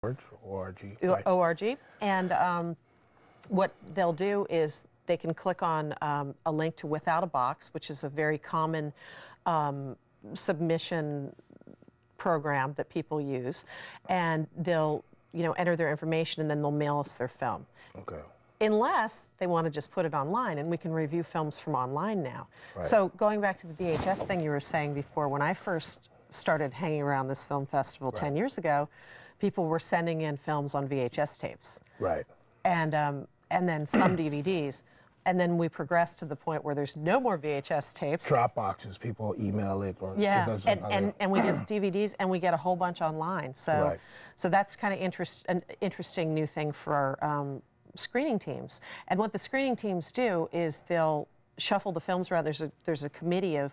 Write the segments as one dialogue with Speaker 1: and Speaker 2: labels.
Speaker 1: O-R-G.
Speaker 2: Right. O-R-G. And what they'll do is they can click on a link to Without a Box, which is a very common submission program that people use, and they'll enter their information, and then they'll mail us their film.
Speaker 1: Okay.
Speaker 2: Unless they want to just put it online, and we can review films from online now.
Speaker 1: Right.
Speaker 2: So going back to the VHS thing you were saying before, when I first started hanging around this film festival 10 years ago, people were sending in films on VHS tapes.
Speaker 1: Right.
Speaker 2: And then some DVDs. And then we progressed to the point where there's no more VHS tapes.
Speaker 1: Drop boxes, people email it. Or
Speaker 2: yeah, and we get DVDs, and we get a whole bunch online. So, so that's kind of an interesting new thing for our screening teams. And what the screening teams do is they'll shuffle the films around. There's a committee of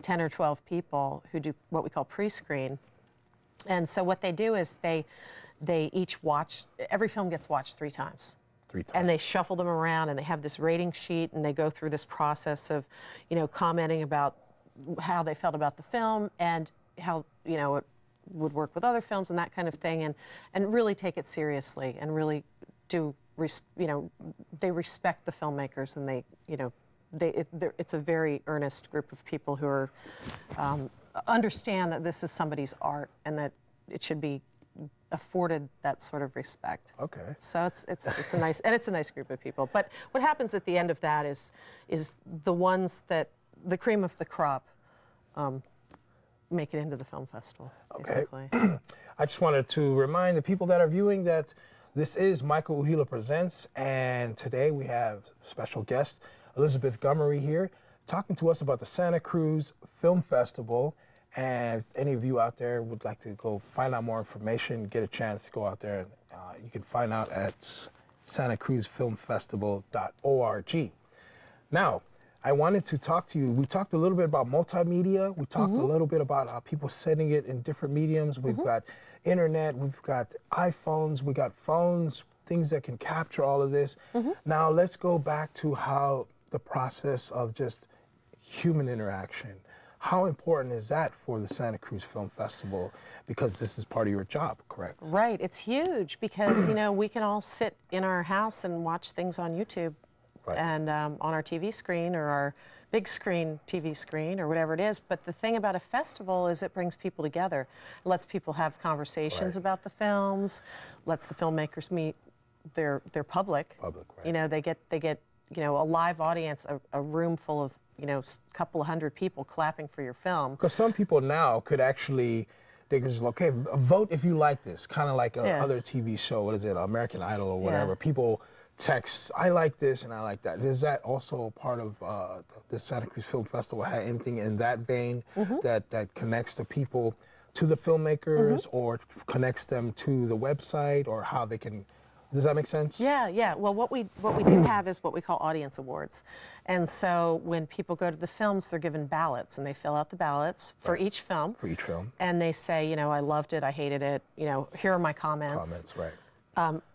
Speaker 2: 10 or 12 people who do what we call pre-screen. And so what they do is they each watch, every film gets watched 3 times.
Speaker 1: 3 times.
Speaker 2: And they shuffle them around, and they have this rating sheet, and they go through this process of, commenting about how they felt about the film and how, it would work with other films and that kind of thing, and really take it seriously and really do, they respect the filmmakers, and it's a very earnest group of people who are, understand that this is somebody's art and that it should be afforded that sort of respect.
Speaker 1: Okay.
Speaker 2: So it's a nice group of people. But what happens at the end of that is the ones that the cream of the crop make it into the film festival.
Speaker 1: Okay.
Speaker 2: Basically.
Speaker 1: I just wanted to remind the people that are viewing that this is Michael Uhila Presents, and today we have special guest Elizabeth Gummerie here talking to us about the Santa Cruz Film Festival. And if any of you out there would like to go find out more information, get a chance to go out there, you can find out at santacruzfilmfestival.org. Now, I wanted to talk to you. We talked a little bit about multimedia. We talked a little bit about people sending it in different mediums. We've got internet, we've got iPhones, we got phones, things that can capture all of this. Now, let's go back to how the process of just human interaction. How important is that for the Santa Cruz Film Festival? Because this is part of your job, correct?
Speaker 2: Right, it's huge because, we can all sit in our house and watch things on YouTube and on our TV screen or our big screen TV screen or whatever it is. But the thing about a festival is it brings people together. It lets people have conversations about the films, lets the filmmakers meet their public. They get a live audience, a room full of a couple of hundred people clapping for your film.
Speaker 1: Because some people now could actually, they can just, okay, vote if you like this. Kind of like other TV show, what is it, American Idol or whatever. People text, I like this and I like that. Is that also part of the Santa Cruz Film Festival? Have anything in that vein that connects the people to the filmmakers or connects them to the website, or how they can? Does that make sense?
Speaker 2: Yeah. Well, what we do have is what we call audience awards. And so when people go to the films, they're given ballots, and they fill out the ballots for each film.
Speaker 1: For each film.
Speaker 2: And they say, I loved it, I hated it, here are my comments.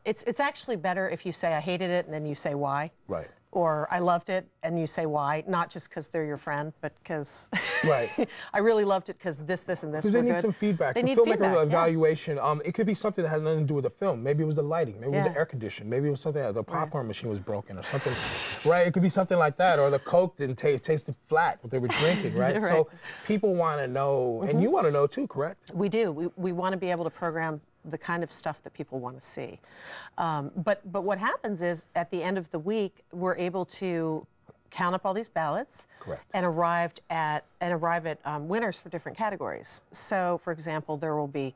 Speaker 2: It's actually better if you say I hated it and then you say why.
Speaker 1: Right.
Speaker 2: Or I loved it and you say why, not just because they're your friend, but because I really loved it because this, and this were good.
Speaker 1: Because they need some feedback.
Speaker 2: They need
Speaker 1: filmmaker
Speaker 2: feedback,
Speaker 1: evaluation, it could be something that has nothing to do with the film. Maybe it was the lighting. Maybe it was the air conditioning. Maybe it was something that the popcorn machine was broken or something. It could be something like that. Or the Coke didn't tasted flat, what they were drinking, right? So people want to know, and you want to know too, correct?
Speaker 2: We do. We want to be able to program the kind of stuff that people want to see. But what happens is at the end of the week, we're able to count up all these ballots and arrive at winners for different categories. So, for example, there will be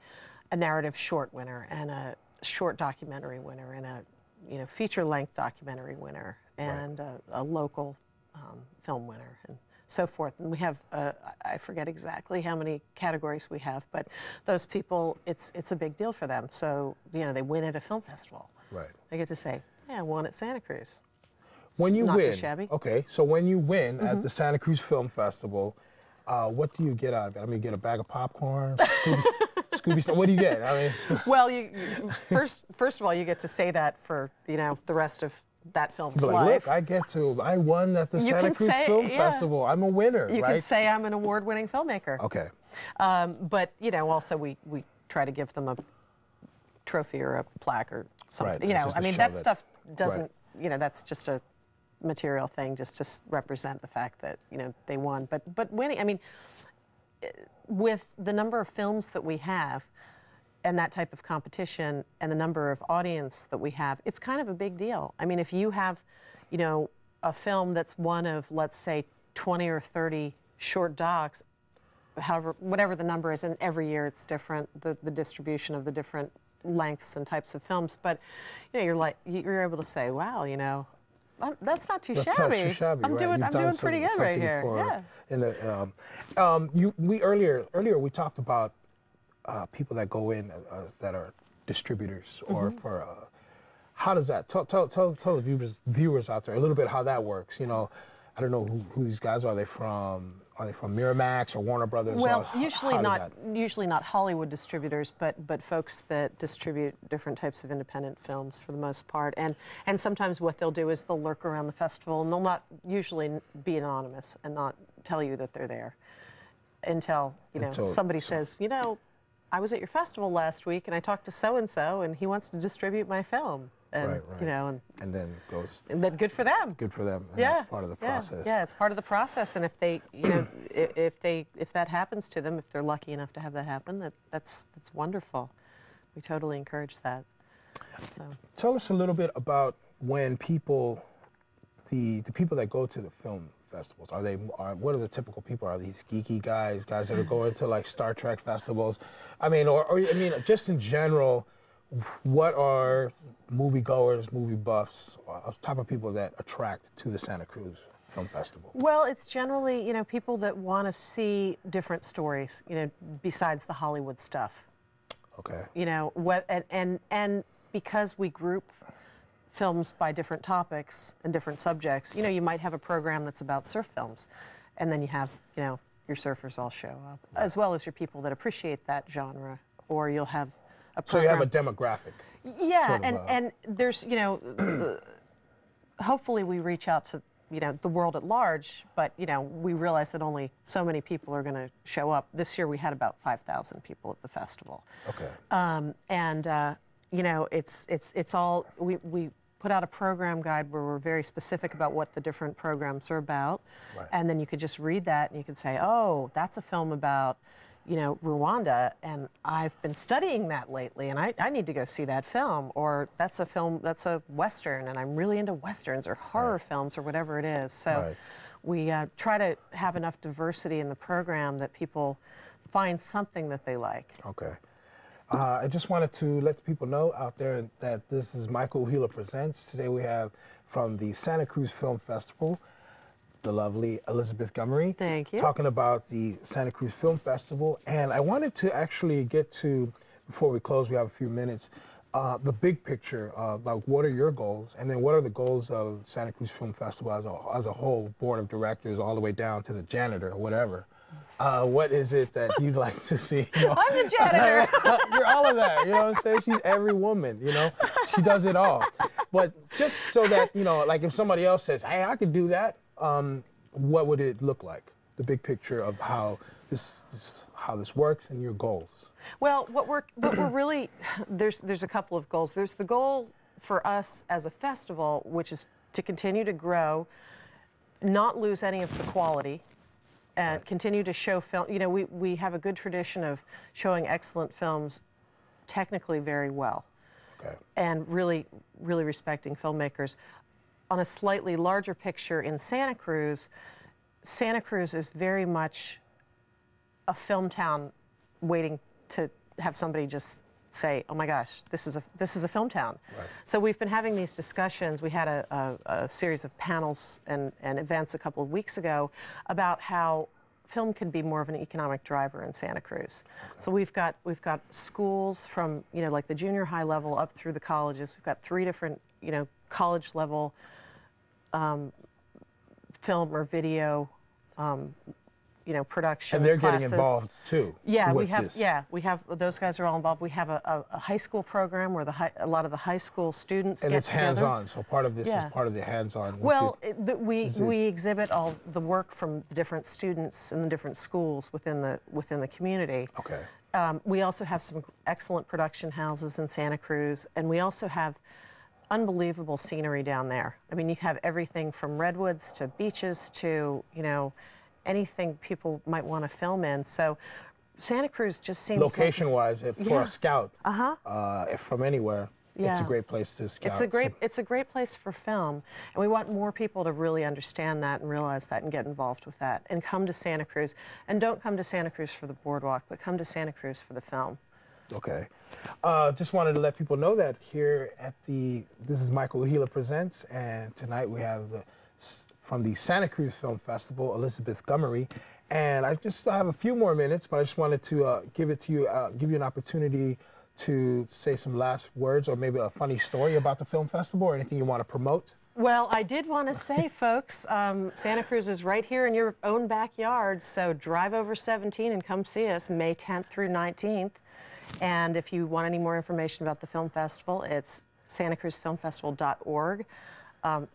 Speaker 2: a narrative short winner and a short documentary winner and a feature-length documentary winner and a local film winner. And so forth. And we have, I forget exactly how many categories we have, but those people, it's a big deal for them. So, they win at a film festival. They get to say, yeah, I won at Santa Cruz.
Speaker 1: When you
Speaker 2: Not
Speaker 1: win,
Speaker 2: too shabby.
Speaker 1: Okay, so when you win at the Santa Cruz Film Festival, what do you get out of it? I mean, you get a bag of popcorn, Scooby, what do you get? I mean,
Speaker 2: well, first of all, you get to say that for, the rest of that film's
Speaker 1: life.
Speaker 2: Look,
Speaker 1: I won at the Santa Cruz Film Festival. I'm a winner,
Speaker 2: You can say I'm an award-winning filmmaker.
Speaker 1: Okay.
Speaker 2: But, also we try to give them trophy or a plaque or something.
Speaker 1: Right.
Speaker 2: You know, I mean, that stuff doesn't,
Speaker 1: right.
Speaker 2: you know, that's just a material thing just to represent the fact that, you know, they won. But winning, I mean, with the number of films that we have and that type of competition and the number of audience that we have, it's kind of a big deal. I mean, if you have, you know, a film that's one of, let's say, 20 or 30 short docs, however, whatever the number is, and every year it's different, the distribution of the different lengths and types of films, but, you know, you're able to say, wow, you know, that's not too shabby.
Speaker 1: Not too shabby,
Speaker 2: I'm doing pretty good right here. Yeah.
Speaker 1: In the, we earlier we talked about people that go in that are distributors or for. How does that tell the viewers out there a little bit how that works? You know, I don't know who these guys are. Are they from Miramax or Warner Brothers?
Speaker 2: Well, usually not Hollywood distributors, but folks that distribute different types of independent films for the most part. And sometimes what they'll do is they'll lurk around the festival, and they'll not usually be anonymous and not tell you that they're there until somebody says, you know, I was at your festival last week and I talked to so and he wants to distribute my film. And,
Speaker 1: right.
Speaker 2: You know,
Speaker 1: and then it goes.
Speaker 2: And then good for them.
Speaker 1: Good for them. And
Speaker 2: yeah,
Speaker 1: that's part of the process.
Speaker 2: Yeah, it's part of the process. And if they, you know, if that happens to them, if they're lucky enough to have that happen, that's wonderful. We totally encourage that. So. Tell
Speaker 1: us a little bit about when people, the people that go to the film festivals, what are the typical people? Are these geeky guys that are going to like Star Trek festivals? I mean, or I mean, just in general. What are moviegoers, movie buffs, type of people that attract to the Santa Cruz Film Festival?
Speaker 2: Well, it's generally, you know, people that want to see different stories, you know, besides the Hollywood stuff.
Speaker 1: Okay.
Speaker 2: You know, and because we group films by different topics and different subjects, you know, you might have a program that's about surf films, and then you have, you know, your surfers all show up, as well as your people that appreciate that genre, or you'll have
Speaker 1: so you have a demographic.
Speaker 2: Yeah, sort of and there's, you know, hopefully we reach out to, you know, the world at large, but, you know, we realize that only so many people are going to show up. This year we had about 5,000 people at the festival.
Speaker 1: Okay.
Speaker 2: You know, it's all, we put out a program guide where we're very specific about what the different programs are about.
Speaker 1: Right.
Speaker 2: And then you could just read that and you could say, oh, that's a film about, you know, Rwanda, and I've been studying that lately, and I need to go see that film. Or that's a film, that's a Western, and I'm really into Westerns or horror films or whatever it is. So we try to have enough diversity in the program that people find something that they like.
Speaker 1: Okay. I just wanted to let the people know out there that this is Michael Uhila Presents. Today we have from the Santa Cruz Film Festival, the lovely Elizabeth Gummerie.
Speaker 2: Thank you.
Speaker 1: Talking about the Santa Cruz Film Festival. And I wanted to actually get to, before we close, we have a few minutes, the big picture of like what are your goals, and then what are the goals of Santa Cruz Film Festival as a whole, board of directors, all the way down to the janitor or whatever. What is it that you'd like to see? You know?
Speaker 2: I'm the janitor.
Speaker 1: You're all of that, you know what I'm saying? She's every woman, you know? She does it all. But just so that, you know, like if somebody else says, hey, I could do that, what would it look like? The big picture of how this works and your goals.
Speaker 2: Well, what we're really, there's a couple of goals. There's the goal for us as a festival, which is to continue to grow, not lose any of the quality, and continue to show film. You know, we have a good tradition of showing excellent films technically very well.
Speaker 1: Okay.
Speaker 2: And really respecting filmmakers. On a slightly larger picture in Santa Cruz is very much a film town waiting to have somebody just say, oh my gosh, this is a film town.
Speaker 1: Right.
Speaker 2: So we've been having these discussions. We had a series of panels and events a couple of weeks ago about how film can be more of an economic driver in Santa Cruz. Okay. So we've got schools from, you know, like the junior high level up through the colleges. We've got 3 different, you know, college level film or video, you know, production.
Speaker 1: And they're
Speaker 2: classes.
Speaker 1: getting involved too.
Speaker 2: Yeah, we have those guys are all involved. We have a high school program where a lot of the high school students
Speaker 1: and
Speaker 2: get
Speaker 1: it's
Speaker 2: together.
Speaker 1: hands-on. So part of this is part of the hands-on.
Speaker 2: Well, we exhibit all the work from the different students in the different schools within the community.
Speaker 1: Okay.
Speaker 2: We also have some excellent production houses in Santa Cruz, and we also have unbelievable scenery down there. I mean, you have everything from redwoods to beaches to, you know, anything people might want to film in. So Santa Cruz just seems
Speaker 1: location-wise, for a scout, if from anywhere,
Speaker 2: yeah.
Speaker 1: It's a great place to scout.
Speaker 2: It's a great place for film, and we want more people to really understand that and realize that and get involved with that and come to Santa Cruz. And don't come to Santa Cruz for the boardwalk, but come to Santa Cruz for the film.
Speaker 1: Okay. Just wanted to let people know that here at this is Michael Uhila Presents, and tonight we have from the Santa Cruz Film Festival, Elizabeth Gummerie. And I just have a few more minutes, but I just wanted to give you an opportunity to say some last words or maybe a funny story about the film festival or anything you want to promote.
Speaker 2: Well, I did want to say, folks, Santa Cruz is right here in your own backyard, so drive over 17 and come see us May 10th through 19th. And if you want any more information about the film festival, it's santacruzfilmfestival.org.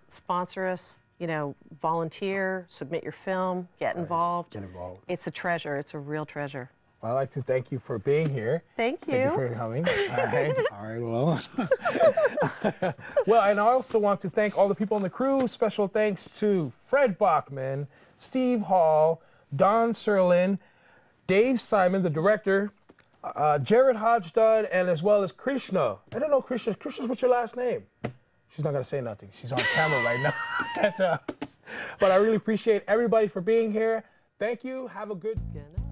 Speaker 2: Sponsor us, you know, volunteer, submit your film, get involved. Get involved. It's a treasure. It's a real treasure.
Speaker 1: Well, I'd like to thank you for being here.
Speaker 2: Thank you.
Speaker 1: Thank you for coming. All right. All right, well. Well, and I also want to thank all the people on the crew. Special thanks to Fred Bachman, Steve Hall, Don Serlin, Dave Simon, the director, Jared Hodgdud, and as well as Krishna. I don't know, Krishna. Krishna, what's your last name? She's not going to say nothing. She's on camera right now. Can't tell us. But I really appreciate everybody for being here. Thank you. Have a good night.